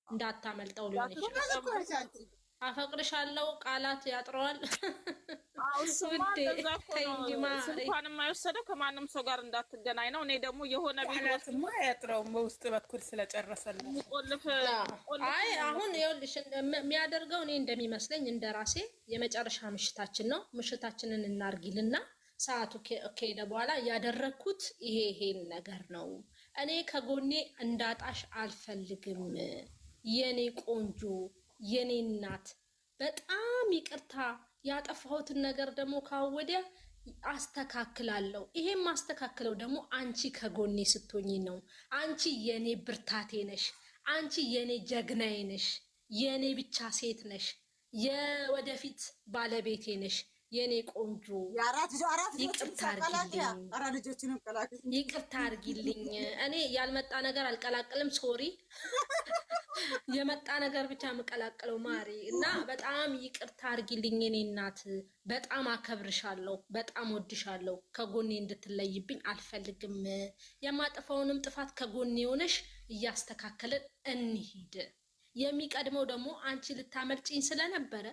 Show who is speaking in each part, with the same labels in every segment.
Speaker 1: እንዳታመልጠው ሊሆን ይችላል። አፈቅርሻለሁ ቃላት ያጥረዋል።
Speaker 2: እሱማ እንደዛ እኮ ነው። ስልኳን የማይወሰደው ከማንም ሰው ጋር እንዳትገናኝ ነው። እኔ ደግሞ የሆነ
Speaker 3: ቃላትማ አያጥረውም በውስጥ በኩል ስለጨረሰልኝ።
Speaker 1: አይ አሁን ይኸውልሽ የሚያደርገው እኔ እንደሚመስለኝ እንደራሴ የመጨረሻ ምሽታችን ነው። ምሽታችንን እናርጊልና ሰዓቱ ከሄደ በኋላ ያደረኩት ይሄን ነገር ነው። እኔ ከጎኔ እንዳጣሽ አልፈልግም የኔ ቆንጆ የኔ እናት፣ በጣም ይቅርታ ያጠፋሁትን ነገር ደግሞ ካወዲያ አስተካክላለሁ። ይሄን ማስተካክለው ደግሞ አንቺ ከጎኔ ስትሆኚ ነው። አንቺ የኔ ብርታቴ ነሽ። አንቺ የኔ ጀግናዬ ነሽ። የኔ ብቻ ሴት ነሽ። የወደፊት ባለቤቴ ነሽ። የኔ ቆንጆ ይቅርታ አድርጊልኝ። እኔ ያልመጣ ነገር አልቀላቅልም። ሶሪ የመጣ ነገር ብቻ የምቀላቅለው ማሪ እና በጣም ይቅርታ አድርጊልኝ የኔ እናት። በጣም አከብርሻለሁ፣ በጣም ወድሻለሁ። ከጎኔ እንድትለይብኝ አልፈልግም። የማጠፋውንም ጥፋት ከጎኔ ሆነሽ እያስተካከልን እንሂድ። የሚቀድመው ደግሞ አንቺ ልታመልጭኝ ስለነበረ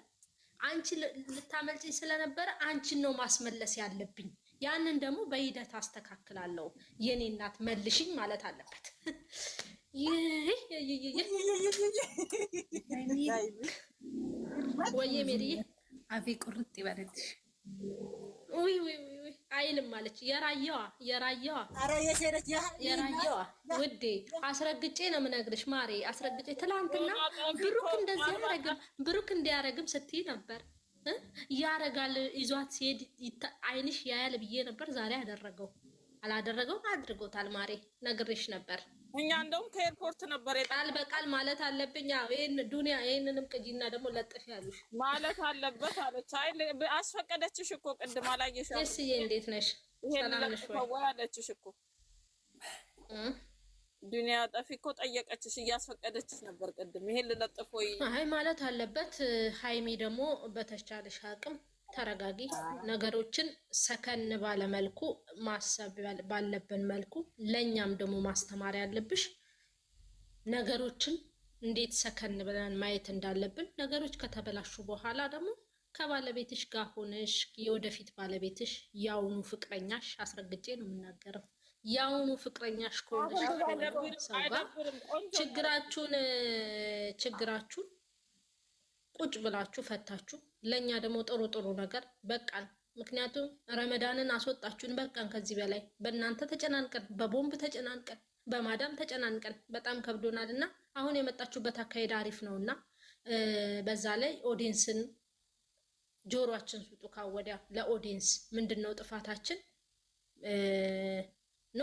Speaker 1: አንቺን ነው ማስመለስ ያለብኝ። ያንን ደግሞ በሂደት አስተካክላለሁ። የኔ እናት መልሽኝ ማለት አለበት። ወይዬ ሜሪዬ
Speaker 3: አፌ ቁርጥ ይበልልሽ።
Speaker 1: ውይ አይልም ማለች የራየዋ ውዴ፣ አስረግጬ ነው የምነግርሽ ማሬ፣ አስረግጬ። ትላንትና ብሩክ እንዲያረግም ስትይ ነበር። ያረጋል ይዟት ሲሄድ አይንሽ ያያል ብዬ ነበር። ዛሬ አደረገው አላደረገውም? አድርጎታል ማሬ፣ ነግሬሽ ነበር።
Speaker 2: እኛ እንደውም ከኤርፖርት ነበር
Speaker 1: ቃል በቃል ማለት አለብኝ። ይሄን ዱንያ ይሄንንም ቅጂና ደግሞ ለጥፍ ያሉሽ
Speaker 2: ማለት አለበት አለች። አይ አስፈቀደችሽ እኮ ቅድም አላየሽም?
Speaker 1: እስዬ እንዴት ነሽ? ሰላም ነሽ ወይ
Speaker 2: አለችሽ እኮ ዱንያ ጠፊ እኮ ጠየቀችሽ፣ እያስፈቀደችሽ ነበር ቅድም። ይሄን ልለጥፍ ወይ?
Speaker 1: አይ ማለት አለበት። ሃይሚ ደግሞ በተቻለሽ አቅም ተረጋጊ። ነገሮችን ሰከን ባለመልኩ ማሰብ ባለብን መልኩ ለኛም ደግሞ ማስተማር ያለብሽ ነገሮችን እንዴት ሰከን ብለን ማየት እንዳለብን። ነገሮች ከተበላሹ በኋላ ደግሞ ከባለቤትሽ ጋር ሆነሽ የወደፊት ባለቤትሽ ያውኑ ፍቅረኛሽ፣ አስረግጬ ነው የምናገረው፣ ያውኑ ፍቅረኛሽ ከሆነሽ ሰው ጋር ችግራችሁን ቁጭ ብላችሁ ፈታችሁ ለኛ ደግሞ ጥሩ ነገር በቃን። ምክንያቱም ረመዳንን አስወጣችሁን፣ በቃን። ከዚህ በላይ በእናንተ ተጨናንቀን፣ በቦምብ ተጨናንቀን፣ በማዳም ተጨናንቀን በጣም ከብዶናል እና አሁን የመጣችሁበት አካሄድ አሪፍ ነው እና በዛ ላይ ኦዲየንስን ጆሮአችን ስጡ። ካወዲያ ለኦዲየንስ ምንድን ነው ጥፋታችን? ኖ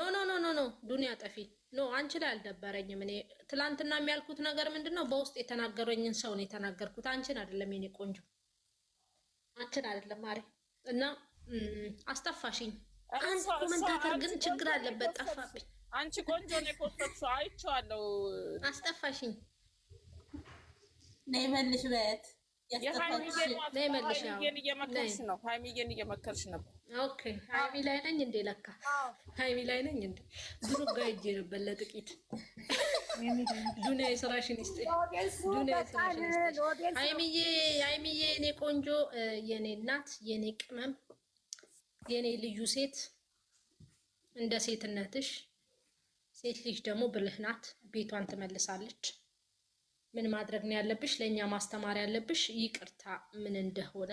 Speaker 1: ዱንያ ጠፊ ኖ አንቺ ላይ አልደበረኝም። እኔ ትላንትና የሚያልኩት ነገር ምንድነው? በውስጥ የተናገረኝን ሰው ነው የተናገርኩት። አንቺን አይደለም የኔ ቆንጆ፣ አንቺን አይደለም ማሪ። እና አስጠፋሽኝ። አንድ ኮመንታተር ግን ችግር አለበት፣ ጠፋብኝ።
Speaker 2: አንቺ ቆንጆ ነው ኮንተክሱ አይቼዋለሁ።
Speaker 1: አስጠፋሽኝ።
Speaker 4: ነይ መልሽ በት
Speaker 2: ሃይሚዬን እየመከርሽ ነበር።
Speaker 1: ኦኬ ሃይሚ ላይ ነኝ እንዴ? ለካ ሃይሚ ላይ ነኝ እንዴ? ብሩክ ጋር ሂጅ ነበር ለጥቂት። ዱንያ የስራሽን ይስጥሽ፣ ዱንያ የስራሽን ይስጥሽ። ሃይሚዬ የኔ ቆንጆ፣ የኔ እናት፣ የኔ ቅመም፣ የኔ ልዩ ሴት፣ እንደ ሴትነትሽ ሴት ልጅ ደግሞ ብልህ ናት፣ ቤቷን ትመልሳለች። ምን ማድረግ ነው ያለብሽ? ለኛ ማስተማር ያለብሽ ይቅርታ ምን እንደሆነ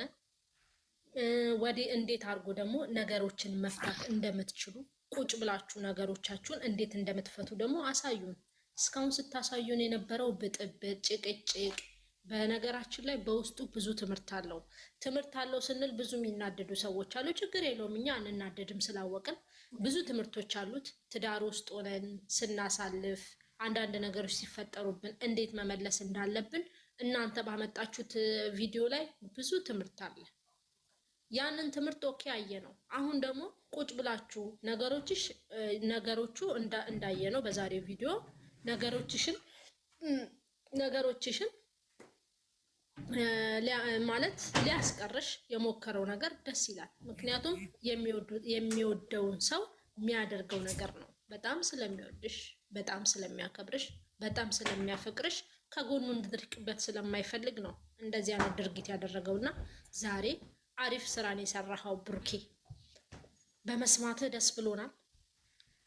Speaker 1: እንዴት አድርጎ ደግሞ ነገሮችን መፍታት እንደምትችሉ ቁጭ ብላችሁ ነገሮቻችሁን እንዴት እንደምትፈቱ ደግሞ አሳዩን። እስካሁን ስታሳዩን የነበረው ብጥብጥ፣ ጭቅጭቅ፣ በነገራችን ላይ በውስጡ ብዙ ትምህርት አለው ስንል ብዙ የሚናደዱ ሰዎች አሉ። ችግር የለውም፣ እኛ አንናደድም ስላወቅን። ብዙ ትምህርቶች አሉት። ትዳር ውስጥ ሆነን ስናሳልፍ አንዳንድ ነገሮች ሲፈጠሩብን እንዴት መመለስ እንዳለብን እናንተ ባመጣችሁት ቪዲዮ ላይ ብዙ ትምህርት አለ። ያንን ትምህርት ኦኬ አየ ነው። አሁን ደግሞ ቁጭ ብላችሁ ነገሮቹ እንዳየ ነው በዛሬው ቪዲዮ ነገሮችሽን ማለት ሊያስቀርሽ የሞከረው ነገር ደስ ይላል። ምክንያቱም የሚወደውን ሰው የሚያደርገው ነገር ነው። በጣም ስለሚወድሽ፣ በጣም ስለሚያከብርሽ፣ በጣም ስለሚያፈቅርሽ ከጎኑ እንድትርቅበት ስለማይፈልግ ነው እንደዚህ አይነት ድርጊት ያደረገውና ዛሬ አሪፍ ስራን የሰራኸው ብሩኬ በመስማትህ ደስ ብሎናል።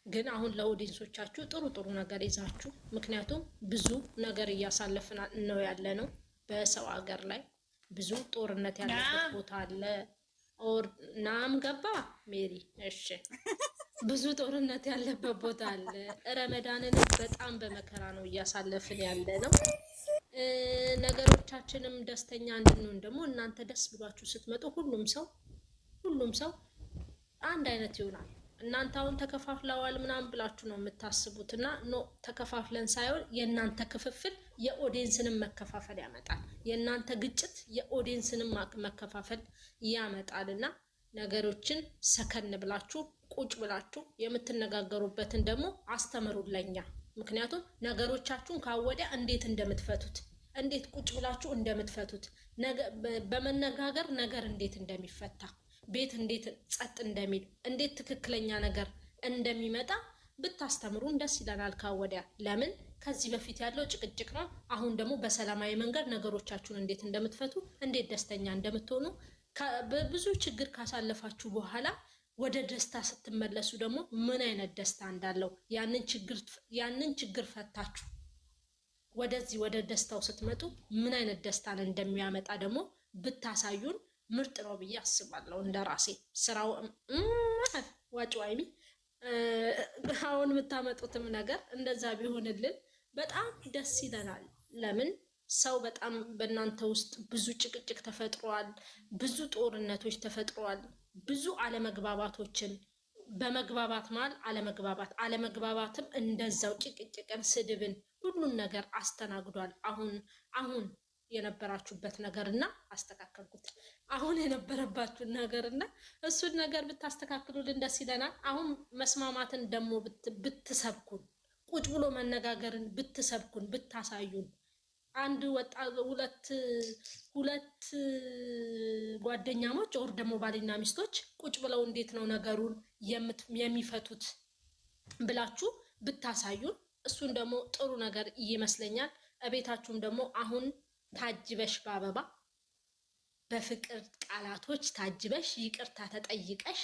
Speaker 1: ግን አሁን ለኦዲየንሶቻችሁ ጥሩ ጥሩ ነገር ይዛችሁ፣ ምክንያቱም ብዙ ነገር እያሳለፍን ነው ያለ ነው። በሰው ሀገር ላይ ብዙ ጦርነት ያለበት ቦታ አለ። ናም ገባ ሜሪ እሺ፣ ብዙ ጦርነት ያለበት ቦታ አለ። ረመዳንን በጣም በመከራ ነው እያሳለፍን ያለ ነው። ነገሮቻችንም ደስተኛ እንድንሆን ደግሞ እናንተ ደስ ብሏችሁ ስትመጡ ሁሉም ሰው አንድ አይነት ይሆናል። እናንተ አሁን ተከፋፍለዋል ምናምን ብላችሁ ነው የምታስቡት እና ኖ ተከፋፍለን ሳይሆን የእናንተ ክፍፍል የኦዲየንስንም መከፋፈል ያመጣል። የእናንተ ግጭት የኦዲየንስንም መከፋፈል ያመጣልና ነገሮችን ሰከን ብላችሁ ቁጭ ብላችሁ የምትነጋገሩበትን ደግሞ አስተምሩለኛ። ምክንያቱም ነገሮቻችሁን ካወዲያ እንዴት እንደምትፈቱት እንዴት ቁጭ ብላችሁ እንደምትፈቱት በመነጋገር ነገር እንዴት እንደሚፈታ ቤት እንዴት ጸጥ እንደሚል እንዴት ትክክለኛ ነገር እንደሚመጣ ብታስተምሩን ደስ ይለናል። ካወዲያ ለምን ከዚህ በፊት ያለው ጭቅጭቅ ነው። አሁን ደግሞ በሰላማዊ መንገድ ነገሮቻችሁን እንዴት እንደምትፈቱ እንዴት ደስተኛ እንደምትሆኑ ብዙ ችግር ካሳለፋችሁ በኋላ ወደ ደስታ ስትመለሱ ደግሞ ምን አይነት ደስታ እንዳለው ያንን ችግር ፈታችሁ ወደዚህ ወደ ደስታው ስትመጡ ምን አይነት ደስታን እንደሚያመጣ ደግሞ ብታሳዩን ምርጥ ነው ብዬ አስባለሁ። እንደራሴ ስራው ዋጭ ዋይሚ አሁን የምታመጡትም ነገር እንደዛ ቢሆንልን በጣም ደስ ይለናል። ለምን ሰው በጣም በእናንተ ውስጥ ብዙ ጭቅጭቅ ተፈጥሯል፣ ብዙ ጦርነቶች ተፈጥሯል፣ ብዙ አለመግባባቶችን በመግባባት መሀል አለመግባባትም እንደዛው ጭቅጭቅን፣ ስድብን፣ ሁሉን ነገር አስተናግዷል። አሁን የነበራችሁበት ነገርና አስተካከልኩት። አሁን የነበረባችሁን ነገርና እሱን ነገር ብታስተካክሉልን ደስ ይለናል። አሁን መስማማትን ደግሞ ብትሰብኩን፣ ቁጭ ብሎ መነጋገርን ብትሰብኩን፣ ብታሳዩን አንድ ሁለት ጓደኛሞች ኦር ደግሞ ባልና ሚስቶች ቁጭ ብለው እንዴት ነው ነገሩን የሚፈቱት ብላችሁ ብታሳዩን እሱን ደግሞ ጥሩ ነገር ይመስለኛል። እቤታችሁም ደግሞ አሁን ታጅበሽ በአበባ በፍቅር ቃላቶች ታጅበሽ ይቅርታ ተጠይቀሽ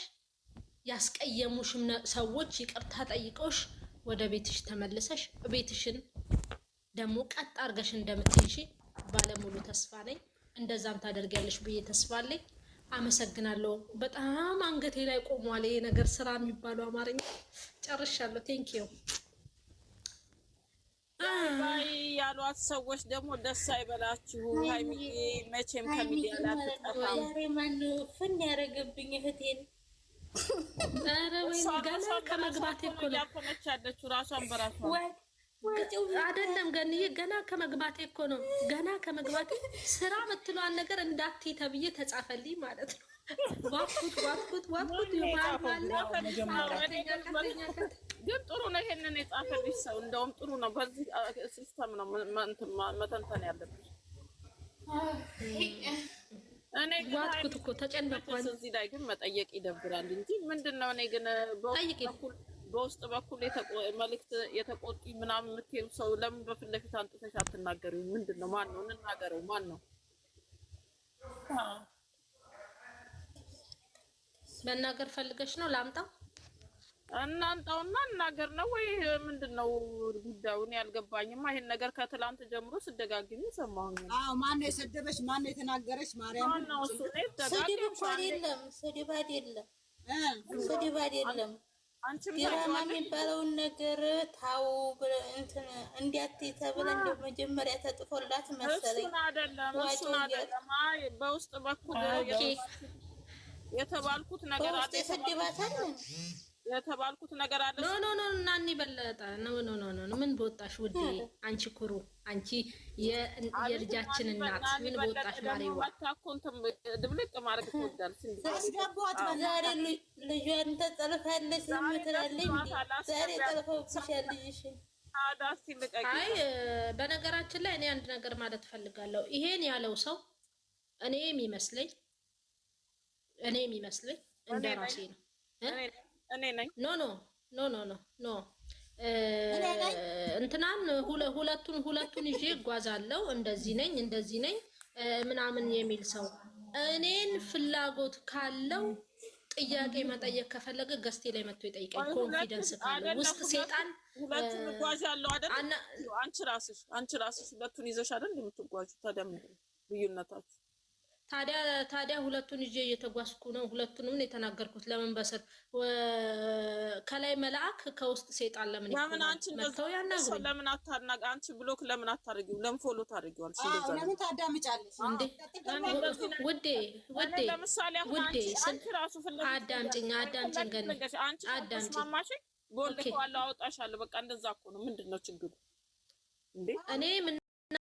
Speaker 1: ያስቀየሙሽም ሰዎች ይቅርታ ጠይቀሽ ወደ ቤትሽ ተመልሰሽ ቤትሽን ደግሞ ቀጥ አርገሽ እንደምትይሺ ባለሙሉ ተስፋ ነኝ። እንደዛም ታደርጊያለሽ ብዬ ተስፋ አለኝ። አመሰግናለሁ። በጣም አንገቴ ላይ ቆሟል ይሄ ነገር ስራ የሚባለው አማርኛ ጨርሻለሁ። ቴንክ ዩ
Speaker 2: ባይ ያሏት ሰዎች ደግሞ ደስ አይበላችሁ። ሃይሚዬ መቼም ከሚዲያ ላይ አትጠፋም።
Speaker 4: ዛሬ ማን ፍን ያደረገብኝ እህቴን?
Speaker 1: ኧረ ወይ ገና ከመግባቴ እኮ ነው
Speaker 2: ያፈነቻለችው ራሷን በራሷ
Speaker 1: አይደለም ገንዬ፣ ገና ከመግባቴ እኮ ነው። ገና ከመግባቴ ስራ የምትለዋን ነገር እንዳትዪ ተብዬ ተጻፈልኝ ማለት ነው። ዋኩት
Speaker 2: ግን ጥሩ ነው። ይሄንን የጻፈልሽ ሰው እንደውም ጥሩ ነው። በዚህ ሲስተም ነው መተንተን ያለብሽ። እኔ
Speaker 1: ዋኩት እኮ ተጨነቅኩ።
Speaker 2: እዚህ ላይ ግን መጠየቅ ይደብራል እንጂ ምንድነው? እኔ ግን በውስጥ በኩል መልዕክት የተቆጡ ምናምን የምትሄዱ ሰው ለምን በፊት ለፊት አንጥተሽ አትናገሪው? ምንድነው? ማን ነው? እንናገረው። ማን ነው?
Speaker 1: መናገር ፈልገሽ ነው? ላምጣው?
Speaker 2: እናንጣውና እናገር ነው ወይ ምንድነው ጉዳዩ? እኔ አልገባኝም። ይሄን ነገር ከትላንት ጀምሮ ስደጋግሚ ሰማሁኝ።
Speaker 5: አዎ፣ ማን ነው የሰደበሽ? ማን ነው የተናገረሽ? ማርያም
Speaker 2: ነው እሱ።
Speaker 4: ስድብ እኮ አይደለም፣ ስድብ አይደለም። ዲራማ የሚባለውን ነገር ታው እንትን እንዲያትይ ተብለ እንደው መጀመሪያ ተጥፎላት መሰለኝ።
Speaker 2: እሱን አይደለም በውስጥ በኩል የተባልኩት ነገር አለ። የተባልኩት ነገር አለ።
Speaker 1: ኖ እናኒ በለጠ ኖ ምን በወጣሽ ውዴ፣ አንቺ ኩሩ፣ አንቺ የልጃችን እናት ምን በወጣሽ ማሪዋ
Speaker 2: አታኮንተም ድብልቅ ማድረግ ትወዳለሽ እንዴ?
Speaker 4: ዛሬ ልጇን ተጠልፋለች የምትላለኝ ዛሬ ጠልፈውብሻል ልጅሽ።
Speaker 1: አይ በነገራችን ላይ እኔ አንድ ነገር ማለት ፈልጋለሁ። ይሄን ያለው ሰው እኔ የሚመስለኝ እንደራሴ ነው።
Speaker 2: እኔ ነኝ።
Speaker 1: ኖ እንትናን ሁለቱን ይዤ እጓዛለሁ እንደዚህ ነኝ ምናምን የሚል ሰው እኔን ፍላጎት ካለው ጥያቄ መጠየቅ ከፈለገ ገስቴ ላይ መጥቶ ይጠይቀኝ። ኮንፊደንስ ካለው ውስጥ ሴጣን
Speaker 2: ሁለቱን እጓዣለሁ አይደል? አንቺ ራስሽ ሁለቱን ይዘሽ አይደል የምትጓዡ? ታዲያ ምንድን ነው ልዩነታችሁ?
Speaker 1: ታዲያ ሁለቱን ይዤ እየተጓዝኩ ነው። ሁለቱንም ነው የተናገርኩት። ለምን በስር ከላይ መልአክ ከውስጥ ሴጣን ለምን
Speaker 2: ይሆናል? አንቺ እንደዚህ ያናግሩ። ለምን አታናግ? አንቺ ብሎክ ለምን አታርጊው? ለምን ፎሎ ታርጊዋለሽ? እንደዛ
Speaker 5: ለምን ታዳምጫለሽ እንዴ?
Speaker 1: ውዴ
Speaker 2: ለምሳሌ አንቺ ራሱ ፍለጋ
Speaker 1: አዳምጪኝ ገና
Speaker 2: አዳምጪኝ። ማማሽ ቦልከዋለሁ አውጣሻለሁ። በቃ እንደዛ እኮ ነው። ምንድነው ችግሩ እንዴ?
Speaker 1: እኔ ምን